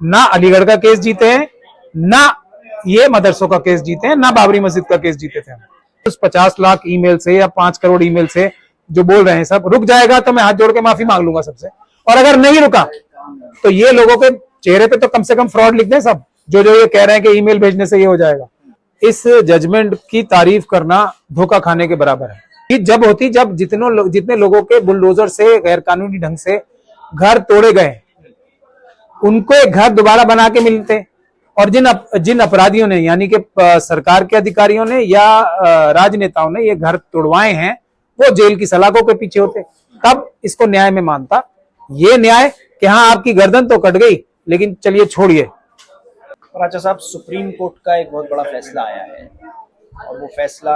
ना अलीगढ़ का केस जीते हैं, ना ये मदरसों का केस जीते हैं, ना बाबरी मस्जिद का केस जीते थे हम। उस 50 लाख ईमेल से या 5 करोड़ ईमेल से जो बोल रहे हैं सब रुक जाएगा तो मैं हाथ जोड़ के माफी मांग लूंगा सबसे, और अगर नहीं रुका तो ये लोगों के चेहरे पे तो कम से कम फ्रॉड लिख दें सब, जो जो ये कह रहे हैं कि ईमेल भेजने से ये हो जाएगा। इस जजमेंट की तारीफ करना धोखा खाने के बराबर है। कि जब होती जब जितने लोगों के बुलडोजर से गैर कानूनी ढंग से घर तोड़े गए, उनको एक घर दोबारा बना के मिलते, और जिन अपराधियों ने यानी कि सरकार के अधिकारियों ने या राजनेताओं ने ये घर तोड़वाए हैं वो जेल की सलाखों के पीछे होते, तब इसको न्याय में मानता। ये न्याय कि हाँ आपकी गर्दन तो कट गई लेकिन चलिए छोड़िए। राजा साहब, सुप्रीम कोर्ट का एक बहुत बड़ा फैसला आया है और वो फैसला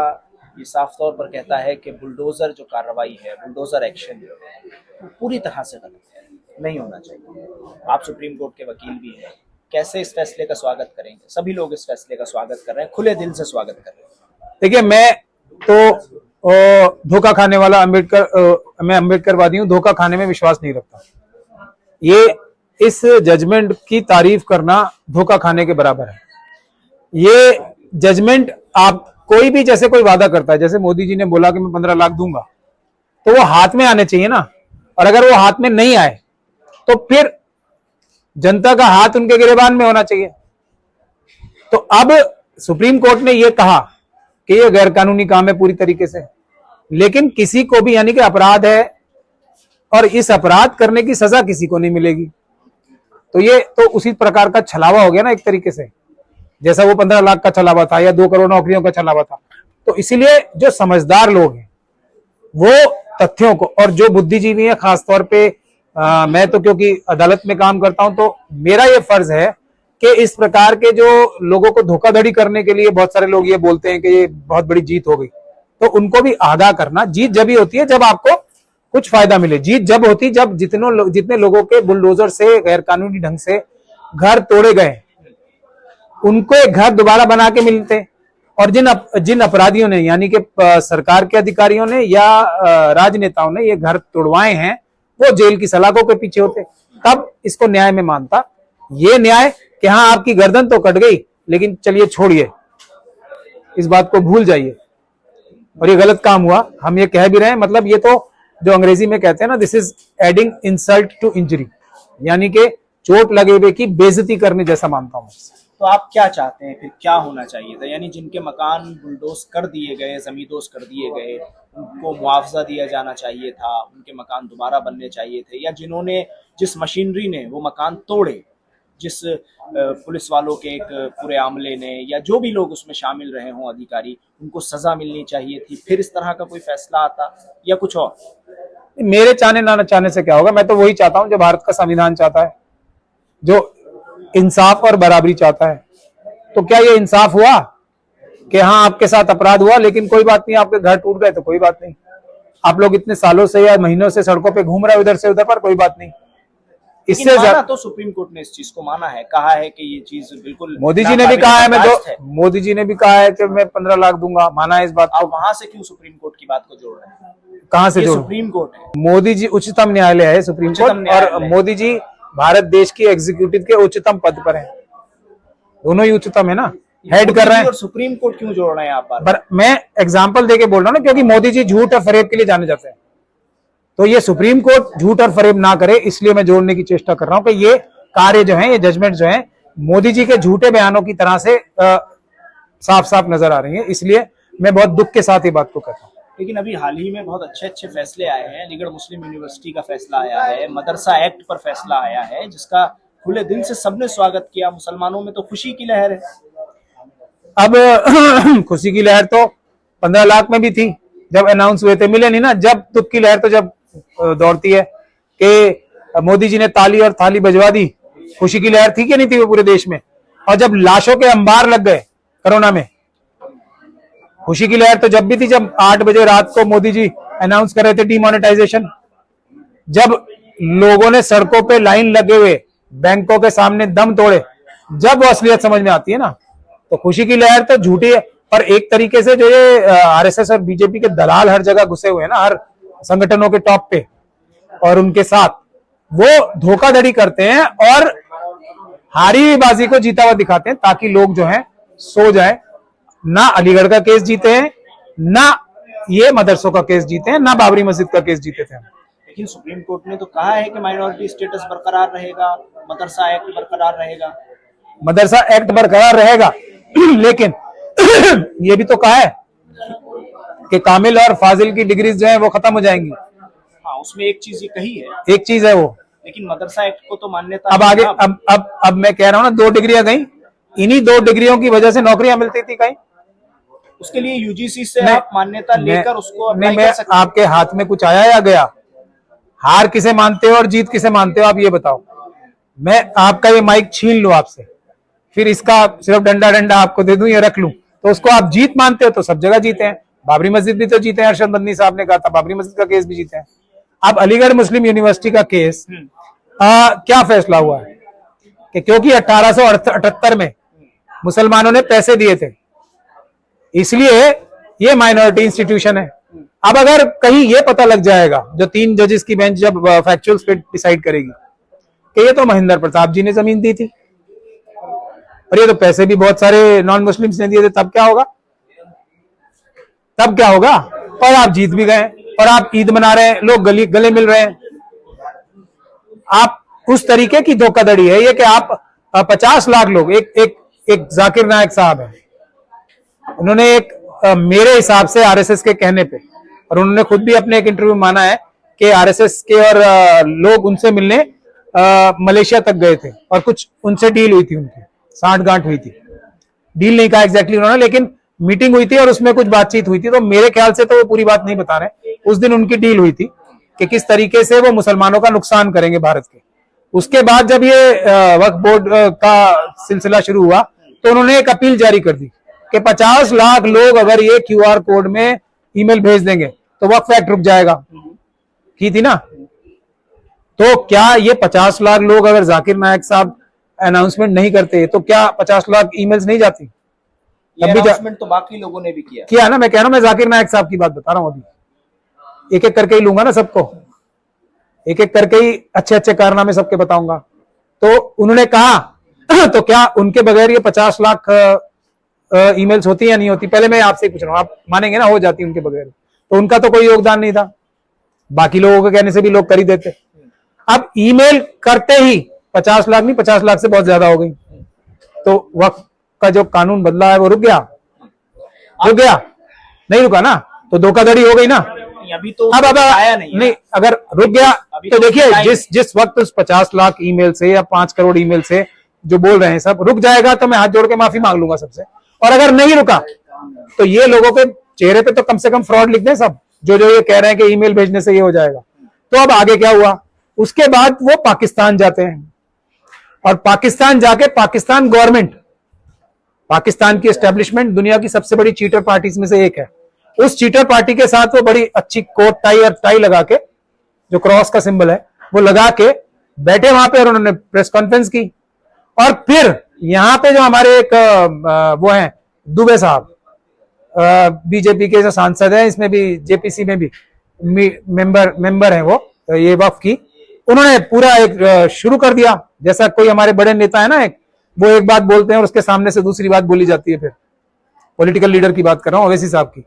ये साफ तौर पर कहता है कि बुलडोजर जो कार्रवाई है, बुलडोजर एक्शन वो पूरी तरह से गलत है, नहीं होना चाहिए। आप सुप्रीम कोर्ट के वकील भी हैं, कैसे इस फैसले का स्वागत करेंगे? सभी लोग इस फैसले का स्वागत कर रहे हैं, खुले दिल से स्वागत कर रहे हैं। देखिए, मैं तो धोखा खाने वाला मैं अम्बेडकरवादी हूं, धोखा खाने में विश्वास नहीं रखता। ये इस जजमेंट की तारीफ करना धोखा खाने के बराबर है। ये जजमेंट आप कोई भी जैसे कोई वादा करता है, जैसे मोदी जी ने बोला कि मैं 15 लाख दूंगा, तो वो हाथ में आने चाहिए ना, और अगर वो हाथ में नहीं आए तो फिर जनता का हाथ उनके गिरेबान में होना चाहिए। तो अब सुप्रीम कोर्ट ने यह कहा कि यह गैर कानूनी काम है पूरी तरीके से, लेकिन किसी को भी यानी कि अपराध है और इस अपराध करने की सजा किसी को नहीं मिलेगी, तो ये तो उसी प्रकार का छलावा हो गया ना एक तरीके से, जैसा वो 15 लाख का छलावा था या 2 करोड़ नौकरियों का छलावा था। तो इसीलिए जो समझदार लोग हैं वो तथ्यों को, और जो बुद्धिजीवी है खासतौर पे मैं तो क्योंकि अदालत में काम करता हूं तो मेरा ये फर्ज है कि इस प्रकार के जो लोगों को धोखाधड़ी करने के लिए बहुत सारे लोग ये बोलते हैं कि ये बहुत बड़ी जीत हो गई, तो उनको भी आगाह करना। जीत जब ही होती है जब आपको कुछ फायदा मिले। जीत जब होती जब जितने लोगों के बुलडोजर से गैर कानूनी ढंग से घर तोड़े गए, उनको एक घर दोबारा बना के मिलते, और जिन अपराधियों ने यानी कि सरकार के अधिकारियों ने या राजनेताओं ने ये घर तोड़वाए हैं वो जेल की सलाखों के पीछे होते, तब इसको न्याय में मानता। ये न्याय कि हाँ आपकी गर्दन तो कट गई लेकिन चलिए छोड़िए, इस बात को भूल जाइए, और ये गलत काम हुआ, हम ये कह भी रहे हैं। मतलब ये तो जो अंग्रेजी में कहते हैं ना, this is adding insult to injury, यानी कि चोट लगे हुए की बेइज्जती करने जैसा मानता हूं। तो आप क्या चाहते हैं, फिर क्या होना चाहिए था? यानी जिनके मकान बुलडोज कर दिए गए, जमींदोज कर दिए गए, उनको मुआवजा दिया जाना चाहिए था, उनके मकान दोबारा बनने चाहिए थे, या जिन्होंने जिस मशीनरी ने वो मकान तोड़े, जिस पुलिस वालों के एक पूरे आमले ने, या जो भी लोग उसमें शामिल रहे हों अधिकारी, उनको सजा मिलनी चाहिए थी, फिर इस तरह का कोई फैसला आता, या कुछ और? मेरे चाहने ना चाहने से क्या होगा, मैं तो वही चाहता हूं जो भारत का संविधान चाहता है, जो इंसाफ और बराबरी चाहता है। तो क्या ये इंसाफ हुआ कि हाँ आपके साथ अपराध हुआ लेकिन कोई बात नहीं, आपके घर टूट गए तो कोई बात नहीं, आप लोग इतने सालों से या महीनों से सड़कों पे घूम रहे हो इधर से उधर पर, कोई बात नहीं। इससे ज्यादा तो सुप्रीम कोर्ट ने इस चीज को माना है, कहा है कि ये चीज बिल्कुल, मोदी जी ने भी कहा है, मोदी जी ने भी कहा है कि मैं 15 लाख दूंगा, माना है इस बात को। वहां से क्यों सुप्रीम कोर्ट की बात को जोड़ रहे हैं? कहां से जोड़? सुप्रीम कोर्ट है, मोदी जी उच्चतम न्यायालय है सुप्रीम कोर्ट, और मोदी जी भारत देश की एग्जीक्यूटिव के उच्चतम पद पर हैं, दोनों ही उच्चतम है ना, हेड कर रहे हैं। और सुप्रीम कोर्ट क्यों जोड़ रहे हैं आप बार? मैं एग्जांपल देके बोल रहा हूं ना, क्योंकि मोदी जी झूठ और फरेब के लिए जाने जाते हैं, तो ये सुप्रीम कोर्ट झूठ और फरेब ना करे, इसलिए मैं जोड़ने की चेष्टा कर रहा हूं कि ये कार्य जो है, ये जजमेंट जो है, मोदी जी के झूठे बयानों की तरह से साफ साफ नजर आ रही है, इसलिए मैं बहुत दुख के साथ ये बात को कहता हूँ। लेकिन अभी हाल ही में बहुत अच्छे अच्छे फैसले आए हैं, अलीगढ़ मुस्लिम यूनिवर्सिटी का फैसला आया है, मदरसा एक्ट पर फैसला आया है, जिसका खुले दिल से सबने स्वागत किया। मुसलमानों में तो खुशी की लहर है। अब खुशी की लहर तो 15 लाख में भी थी जब अनाउंस हुए थे, मिले नहीं ना। जब दुख की लहर तो जब दौड़ती है कि मोदी जी ने ताली और थाली बजवा दी, खुशी की लहर थी कि नहीं थी वो पूरे देश में। और जब लाशों के अंबार लग गए कोरोना में, खुशी की लहर तो जब भी थी जब 8 बजे रात को मोदी जी अनाउंस कर रहे थे डीमोनेटाइजेशन, जब लोगों ने सड़कों पे लाइन लगे हुए बैंकों के सामने दम तोड़े, जब वो असलियत समझ में आती है ना, तो खुशी की लहर तो झूठी है। पर एक तरीके से जो ये आरएसएस और बीजेपी के दलाल हर जगह घुसे हुए हैं ना, हर संगठनों के टॉप पे, और उनके साथ वो धोखाधड़ी करते हैं और हारी हुई बाजी को जीता हुआ दिखाते हैं ताकि लोग जो है सो जाए। ना अलीगढ़ का केस जीते हैं, ना ये मदरसों का केस जीते हैं, ना बाबरी मस्जिद का केस जीते थे हम। लेकिन सुप्रीम कोर्ट ने तो कहा है कि माइनॉरिटी स्टेटस बरकरार रहेगा, मदरसा एक्ट बरकरार रहेगा। मदरसा एक्ट बरकरार रहेगा लेकिन ये भी तो कहा है कि कामिल और फाजिल की डिग्रीज जो है वो खत्म हो जाएंगी। हाँ, उसमें एक चीज ये कही है, एक चीज है वो। लेकिन मदरसा एक्ट को तो मान्यता अब आगे अब मैं कह रहा हूं ना, 2 डिग्रियां गई, इन्हीं 2 डिग्रियों की वजह से नौकरियां मिलती थी कहीं। उसके लिए यूजीसी से आप मान्यता लेकर उसको अप्लाई नहीं, मैं कर सकते हैं। आपके हाथ में कुछ आया या गया? हार किसे मानते हो और जीत किसे मानते हो, आप ये बताओ। मैं आपका ये माइक छीन लूं आपसे, फिर इसका सिर्फ डंडा डंडा आपको दे दूं या रख लूं, तो उसको आप जीत मानते हो? तो सब जगह जीते हैं, बाबरी मस्जिद भी तो जीते हैं। अरशद मदनी साहब ने कहा था बाबरी मस्जिद का केस भी जीते हैं। अब अलीगढ़ मुस्लिम यूनिवर्सिटी का केस क्या फैसला हुआ है कि क्योंकि 1878 में मुसलमानों ने पैसे दिए थे, इसलिए ये माइनॉरिटी इंस्टीट्यूशन है। अब अगर कहीं ये पता लग जाएगा, जो 3 जजेस की बेंच जब फैक्चुअल्स पे डिसाइड करेगी कि ये तो महेंद्र प्रताप जी ने जमीन दी थी और ये तो पैसे भी बहुत सारे नॉन मुस्लिम्स ने दिए थे, तब क्या होगा? तब क्या होगा? और आप जीत भी गए और आप ईद मना रहे हैं, लोग गले मिल रहे हैं। आप उस तरीके की धोखाधड़ी है ये कि आप 50 लाख लोग, एक जाकिर नायक साहब है, उन्होंने एक मेरे हिसाब से आरएसएस के कहने पे, और उन्होंने खुद भी अपने एक इंटरव्यू में माना है कि आरएसएस के और लोग उनसे मिलने मलेशिया तक गए थे और कुछ उनसे डील हुई थी, उनकी सांठ-गांठ हुई थी। डील नहीं कहा एग्जैक्टली उन्होंने, लेकिन मीटिंग हुई थी और उसमें कुछ बातचीत हुई थी। तो मेरे ख्याल से तो वो पूरी बात नहीं बता रहे, उस दिन उनकी डील हुई थी कि किस तरीके से वो मुसलमानों का नुकसान करेंगे भारत के। उसके बाद जब ये वक्फ बोर्ड का सिलसिला शुरू हुआ तो उन्होंने एक अपील जारी कर दी कि 50 लाख लोग अगर ये क्यूआर कोड में ईमेल भेज देंगे तो वक्फ एक्ट रुक जाएगा, की थी ना। तो क्या ये 50 लाख लोग अगर जाकिर नायक साहब अनाउंसमेंट नहीं करते तो क्या 50 लाख ईमेल्स नहीं जाती? ये अनाउंसमेंट तो बाकी लोगों ने भी किया ना। मैं कह रहा हूं, मैं जाकिर नायक साहब की बात बता रहा हूं। अभी एक एक करके ही लूंगा ना सबको, एक एक करके ही अच्छे अच्छे कारनामे सबके बताऊंगा। तो उन्होंने कहा तो क्या उनके बगैर ये 50 लाख ईमेल्स होती या नहीं होती? पहले मैं आपसे पूछ रहा हूं, आप मानेंगे ना हो जाती उनके बगैर? तो उनका तो कोई योगदान नहीं था, बाकी लोगों के कहने से भी लोग कर ही देते। अब ईमेल करते ही 50 लाख नहीं, 50 लाख से बहुत ज्यादा हो गई। तो वक्फ का जो कानून बदला है वो रुक गया? नहीं रुका ना, तो धोखाधड़ी हो गई ना। अभी तो अब आया नहीं, अगर रुक गया तो देखिए जिस वक्त उस 50 लाख ईमेल से या 5 करोड़ ईमेल से जो बोल रहे हैं सब रुक जाएगा तो मैं हाथ जोड़ के माफी मांग लूंगा सबसे। और अगर नहीं रुका तो ये लोगों के चेहरे पे तो कम से कम फ्रॉड लिख दें सब, जो ये कह रहे हैं कि ईमेल भेजने से ये हो जाएगा। तो अब आगे क्या हुआ? उसके बाद वो पाकिस्तान जाते हैं और पाकिस्तान जाके पाकिस्तान गवर्नमेंट, पाकिस्तान की एस्टेब्लिशमेंट दुनिया की सबसे बड़ी चीटर पार्टीज में से एक है, उस चीटर पार्टी के साथ वो बड़ी अच्छी कोट टाई और टाई लगा के, जो क्रॉस का सिंबल है वो लगा के बैठे वहां पे और उन्होंने प्रेस कॉन्फ्रेंस की। और फिर यहां पे जो हमारे एक वो हैं दुबे साहब, बीजेपी के जो सांसद हैं, इसमें भी जेपीसी में भी मेंबर हैं वो, ये वक्फ की, उन्होंने पूरा एक शुरू कर दिया। जैसा कोई हमारे बड़े नेता है ना, वो एक बात बोलते हैं और उसके सामने से दूसरी बात बोली जाती है, फिर पॉलिटिकल लीडर की बात कर रहा हूं, ओवैसी साहब की।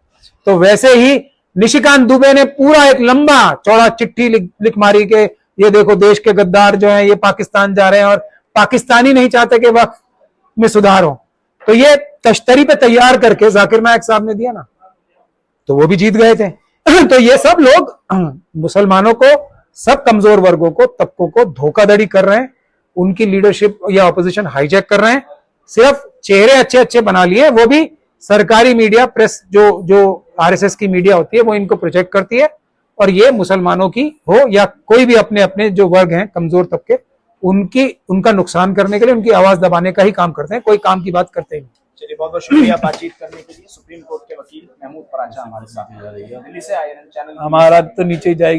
तो वैसे ही निशिकांत दुबे ने पूरा एक लंबा चौड़ा चिट्ठी लिख मारी के ये देखो देश के गद्दार जो हैं ये पाकिस्तान जा रहे हैं और पाकिस्तानी नहीं चाहते कि वक्फ में सुधार हो। तो ये तश्तरी पे तैयार करके जाकिर नायक साहब ने दिया ना, तो वो भी जीत गए थे। तो ये सब लोग मुसलमानों को, सब कमजोर वर्गों को, तबकों को धोखाधड़ी कर रहे हैं, उनकी लीडरशिप या ऑपोजिशन हाईजैक कर रहे हैं। सिर्फ चेहरे अच्छे अच्छे बना लिए, वो भी सरकारी मीडिया, प्रेस जो आरएसएस की मीडिया होती है वो इनको प्रोजेक्ट करती है। और ये मुसलमानों की हो या कोई भी अपने अपने जो वर्ग हैं कमजोर तबके, उनका नुकसान करने के लिए, उनकी आवाज दबाने का ही काम करते हैं, कोई काम की बात करते ही नहीं। चलिए, बहुत बहुत शुक्रिया बातचीत करने के लिए। सुप्रीम कोर्ट के वकील महमूद परांचा हमारे साथ दिल्ली से आए चैनल, हमारा तो नीचे ही जाएगी।